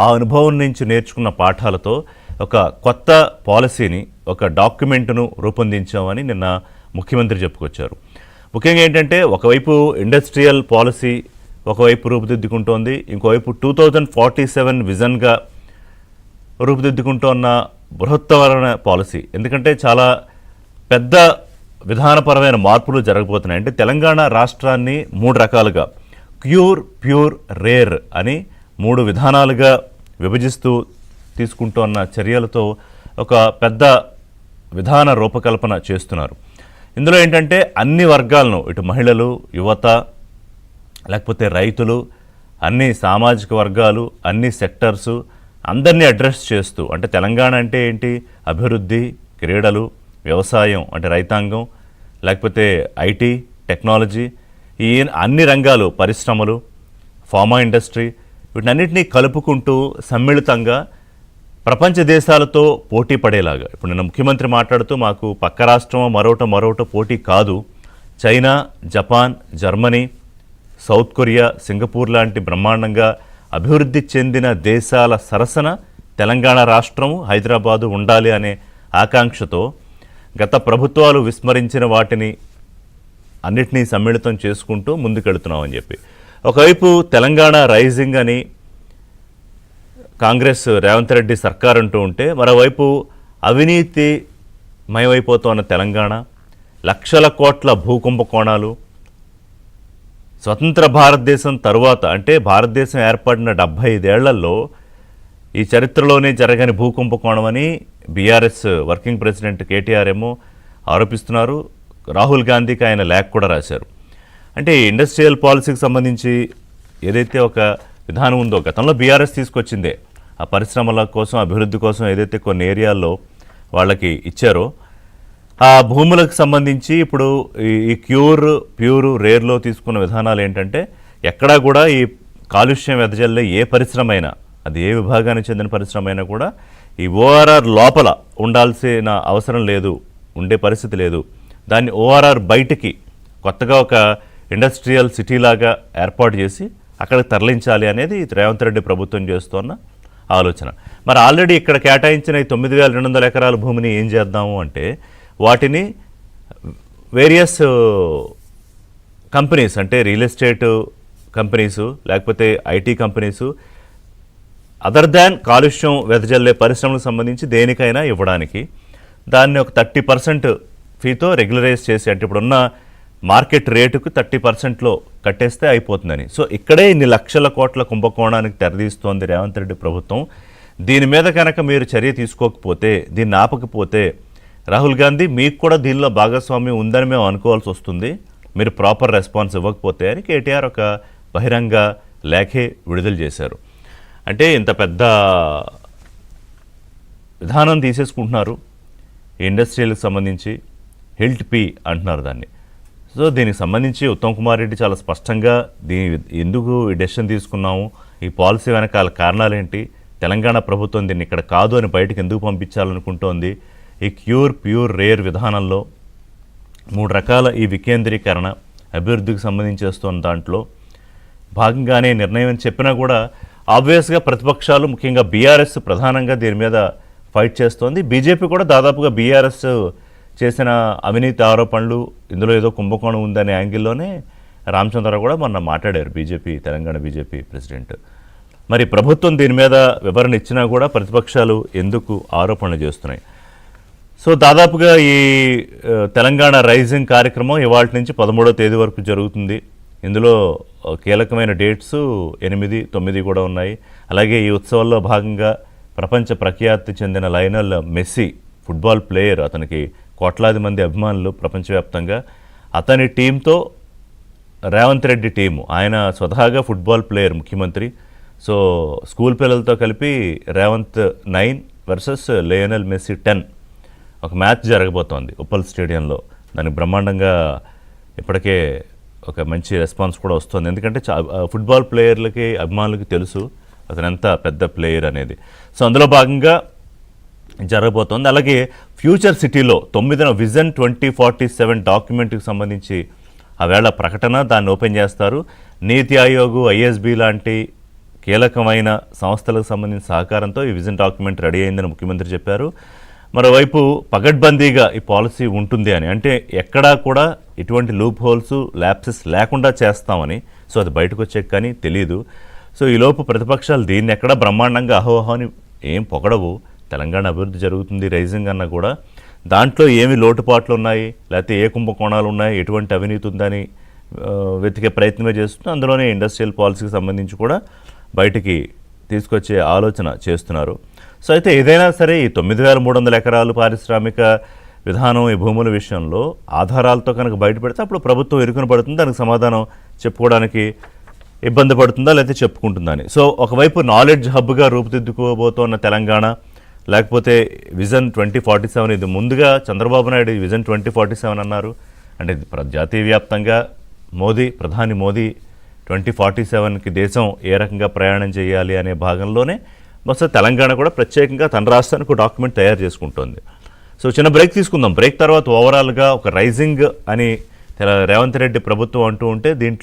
ఆ అనుభవం నుంచి నేర్చుకున్న పాఠాలతో ఒక కొత్త పాలసీని, ఒక డాక్యుమెంట్ను రూపొందించామని నిన్న ముఖ్యమంత్రి చెప్పుకొచ్చారు. ముఖ్యంగా ఏంటంటే ఒకవైపు ఇండస్ట్రియల్ పాలసీ ఒకవైపు రూపుదిద్దుకుంటోంది, ఇంకోవైపు 2047 విజన్గా రూపుదిద్దుకుంటోన్న బృహత్తరమైన పాలసీ. ఎందుకంటే చాలా పెద్ద విధానపరమైన మార్పులు జరగబోతున్నాయి. అంటే తెలంగాణ రాష్ట్రాన్ని 3 రకాలుగా క్యూర్, ప్యూర్, రేర్ అని 3 విధానాలుగా విభజిస్తూ తీసుకుంటున్న చర్యలతో ఒక పెద్ద విధాన రూపకల్పన చేస్తున్నారు. ఇందులో ఏంటంటే అన్ని వర్గాలను, ఇటు మహిళలు, యువత, లేకపోతే రైతులు, అన్ని సామాజిక వర్గాలు, అన్ని సెక్టర్సు అందరినీ అడ్రస్ చేస్తూ, అంటే తెలంగాణ అంటే ఏంటి, అభివృద్ధి, క్రీడలు, వ్యవసాయం అంటే రైతాంగం, లేకపోతే ఐటీ, టెక్నాలజీ, ఈ అన్ని రంగాలు, పరిశ్రమలు, ఫార్మా ఇండస్ట్రీ, వీటన్నిటినీ కలుపుకుంటూ సమ్మిళితంగా ప్రపంచ దేశాలతో పోటీ పడేలాగా. ఇప్పుడు నిన్న ముఖ్యమంత్రి మాట్లాడుతూ మాకు పక్క రాష్ట్రం మరోట పోటీ కాదు, China, Japan, Germany, south Korea, Singapore లాంటి బ్రహ్మాండంగా అభివృద్ధి చెందిన దేశాల సరసన తెలంగాణ రాష్ట్రము, హైదరాబాదు ఉండాలి అనే ఆకాంక్షతో గత ప్రభుత్వాలు విస్మరించిన వాటిని అన్నిటినీ సమ్మిళితం చేసుకుంటూ ముందుకెళ్తున్నామని చెప్పి, ఒకవైపు తెలంగాణ రైజింగ్ అని కాంగ్రెస్ రేవంత్ రెడ్డి సర్కార్ అంటూ ఉంటే, మరోవైపు అవినీతి మయమైపోతున్న తెలంగాణ, లక్షల కోట్ల భూకుంభకోణాలు, స్వతంత్ర భారతదేశం తరువాత అంటే భారతదేశం ఏర్పడిన 75 ఏళ్లలో ఈ చరిత్రలోనే జరగని భూకుంభకోణం అని బీఆర్ఎస్ వర్కింగ్ ప్రెసిడెంట్ కేటీఆర్ ఏమో ఆరోపిస్తున్నారు. రాహుల్ గాంధీకి ఆయన లేఖ కూడా రాశారు. అంటే ఇండస్ట్రియల్ పాలసీకి సంబంధించి ఏదైతే ఒక విధానం ఉందో గతంలో బీఆర్ఎస్ తీసుకొచ్చిందే, ఆ పరిశ్రమల కోసం, అభివృద్ధి కోసం ఏదైతే కొన్ని ఏరియాల్లో వాళ్ళకి ఇచ్చారో ఆ భూములకు సంబంధించి ఇప్పుడు ఈ క్యూర్, ప్యూర్, రేర్లో తీసుకున్న విధానాలు ఏంటంటే ఎక్కడా కూడా ఈ కాలుష్యం వెదజల్లే ఏ పరిశ్రమ అయినా, అది ఏ విభాగానికి చెందిన పరిశ్రమ అయినా కూడా ఈ ఓఆర్ఆర్ లోపల ఉండాల్సిన అవసరం లేదు, ఉండే పరిస్థితి లేదు. దాన్ని ఓఆర్ఆర్ బయటికి కొత్తగా ఒక ఇండస్ట్రియల్ సిటీ లాగా ఏర్పాటు చేసి అక్కడికి తరలించాలి అనేది రేవంత్ రెడ్డి ప్రభుత్వం చేస్తున్న ఆలోచన. మరి ఆల్రెడీ ఇక్కడ కేటాయించిన ఈ 9,200 ఎకరాల భూమిని ఏం చేద్దాము అంటే వాటిని వేరియస్ కంపెనీస్, అంటే రియల్ ఎస్టేట్ కంపెనీసు, లేకపోతే ఐటీ కంపెనీసు, అదర్ దాన్ కాలుష్యం వెదజల్లే పరిశ్రమలకు సంబంధించి దేనికైనా ఇవ్వడానికి దాన్ని ఒక 30% ఫీతో రెగ్యులరైజ్ చేసి, అంటే ఇప్పుడున్న మార్కెట్ రేటుకు 30%లో కట్టేస్తే అయిపోతుందని. సో ఇక్కడే ఇన్ని లక్షల కోట్ల కుంభకోణానికి తెరదీస్తోంది రేవంత్ రెడ్డి ప్రభుత్వం. దీని మీద కనుక మీరు చర్య తీసుకోకపోతే, దీన్ని ఆపకపోతే రాహుల్ గాంధీ మీకు కూడా దీనిలో భాగస్వామ్యం ఉందని మేము అనుకోవాల్సి వస్తుంది, మీరు ప్రాపర్ రెస్పాన్స్ ఇవ్వకపోతే అని కేటీఆర్ ఒక బహిరంగ లేఖే విడుదల చేశారు. అంటే ఇంత పెద్ద విధానం తీసేసుకుంటున్నారు ఈ ఇండస్ట్రియల్కి సంబంధించి, హిల్ట్ పీ అంటున్నారు దాన్ని. సో దీనికి సంబంధించి ఉత్తమ్ కుమార్ రెడ్డి చాలా స్పష్టంగా ఎందుకు ఈ డెసిషన్ తీసుకున్నాము, ఈ పాలసీ వెనకాల కారణాలేంటి, తెలంగాణ ప్రభుత్వం దీన్ని ఇక్కడ కాదు అని బయటకు ఎందుకు పంపించాలనుకుంటోంది, ఈ క్యూర్, ప్యూర్, రేర్ విధానంలో 3 రకాల ఈ వికేంద్రీకరణ అభివృద్ధికి సంబంధించి చేస్తున్న దాంట్లో భాగంగానే నిర్ణయం చెప్పినా కూడా ఆబ్వియస్గా ప్రతిపక్షాలు, ముఖ్యంగా బీఆర్ఎస్ ప్రధానంగా దీని మీద ఫైట్ చేస్తోంది. బీజేపీ కూడా దాదాపుగా బీఆర్ఎస్ చేసిన అవినీతి ఆరోపణలు, ఇందులో ఏదో కుంభకోణం ఉందనే యాంగిల్లోనే రామచంద్రరావు కూడా మొన్న మాట్లాడారు, తెలంగాణ బీజేపీ ప్రెసిడెంట్. మరి ప్రభుత్వం దీని మీద వివరణ ఇచ్చినా కూడా ప్రతిపక్షాలు ఎందుకు ఆరోపణలు చేస్తున్నాయి? సో దాదాపుగా ఈ తెలంగాణ రైజింగ్ కార్యక్రమం ఇవాళ నుంచి 13వ తేదీ వరకు జరుగుతుంది. ఇందులో కీలకమైన డేట్స్ 8, 9 కూడా ఉన్నాయి. అలాగే ఈ ఉత్సవాల్లో భాగంగా ప్రపంచ ప్రఖ్యాతి చెందిన లయనల్ మెస్సీ, ఫుట్బాల్ ప్లేయర్, అతనికి కోట్లాది మంది అభిమానులు ప్రపంచవ్యాప్తంగా, అతని టీంతో రేవంత్ రెడ్డి టీము, ఆయన స్వతహాగా ఫుట్బాల్ ప్లేయర్, ముఖ్యమంత్రి. సో స్కూల్ పిల్లలతో కలిపి రేవంత్ 9 వర్సెస్ లయనల్ మెస్సీ 10 ఒక మ్యాచ్ జరగబోతోంది ఉప్పల్ స్టేడియంలో. దానికి బ్రహ్మాండంగా ఇప్పటికే ఒక మంచి రెస్పాన్స్ కూడా వస్తుంది. ఎందుకంటే ఫుట్బాల్ ప్లేయర్లకి, అభిమానులకి తెలుసు అతను ఎంత పెద్ద ప్లేయర్ అనేది. సో అందులో భాగంగా జరగబోతోంది. అలాగే ఫ్యూచర్ సిటీలో 9న విజన్ 2047 డాక్యుమెంట్కి సంబంధించి ఆవేళ ప్రకటన, దాన్ని ఓపెన్ చేస్తారు. నీతి ఆయోగ్, ఐఎస్బి లాంటి కీలకమైన సంస్థలకు సంబంధించిన సహకారంతో ఈ విజన్ డాక్యుమెంట్ రెడీ అయిందని ముఖ్యమంత్రి చెప్పారు. మరోవైపు పగడ్బందీగా ఈ పాలసీ ఉంటుంది అని, అంటే ఎక్కడా కూడా ఎటువంటి లూప్ హోల్స్ ల్యాప్సెస్ లేకుండా చేస్తామని. సో అది బయటకు వచ్చే కానీ తెలియదు. సో ఈలోపు ప్రతిపక్షాలు దీన్ని ఎక్కడా బ్రహ్మాండంగా అహోహని ఏం పొగడవు. తెలంగాణ అభివృద్ధి జరుగుతుంది రైజింగ్ అన్న కూడా దాంట్లో ఏమి లోటుపాట్లు ఉన్నాయి, లేకపోతే ఏ కుంభకోణాలు ఉన్నాయి, ఎటువంటి అవినీతి ఉందని వెతికే ప్రయత్నమే చేస్తుంది. అందులోనే ఇండస్ట్రియల్ పాలసీకి సంబంధించి కూడా బయటికి తీసుకొచ్చే ఆలోచన చేస్తున్నారు. సో అయితే ఏదైనా సరే ఈ 9,300 ఎకరాలు పారిశ్రామిక విధానం ఈ భూముల విషయంలో ఆధారాలతో కనుక బయటపెడితే అప్పుడు ప్రభుత్వం ఇరుకున పడుతుంది. దానికి సమాధానం చెప్పుకోవడానికి ఇబ్బంది పడుతుందా లేకపోతే చెప్పుకుంటుందా అని. సో ఒకవైపు నాలెడ్జ్ హబ్గా రూపుదిద్దుకోబోతోన్న తెలంగాణ, లేకపోతే విజన్ 2047, ఇది ముందుగా చంద్రబాబు నాయుడు విజన్ 2047 అన్నారు. అంటే జాతీయ వ్యాప్తంగా ప్రధాని మోదీ 2047కి దేశం ఏ రకంగా ప్రయాణం చేయాలి అనే భాగంలోనే బహుశా తెలంగాణ కూడా ప్రత్యేకంగా తన రాష్ట్రానికి ఒక డాక్యుమెంట్ తయారు చేసుకుంటోంది. సో చిన్న బ్రేక్ తీసుకుందాం. బ్రేక్ తర్వాత ఓవరాల్గా ఒక రైజింగ్ అని రేవంత్ రెడ్డి ప్రభుత్వం అంటూ ఉంటే దీంట్లో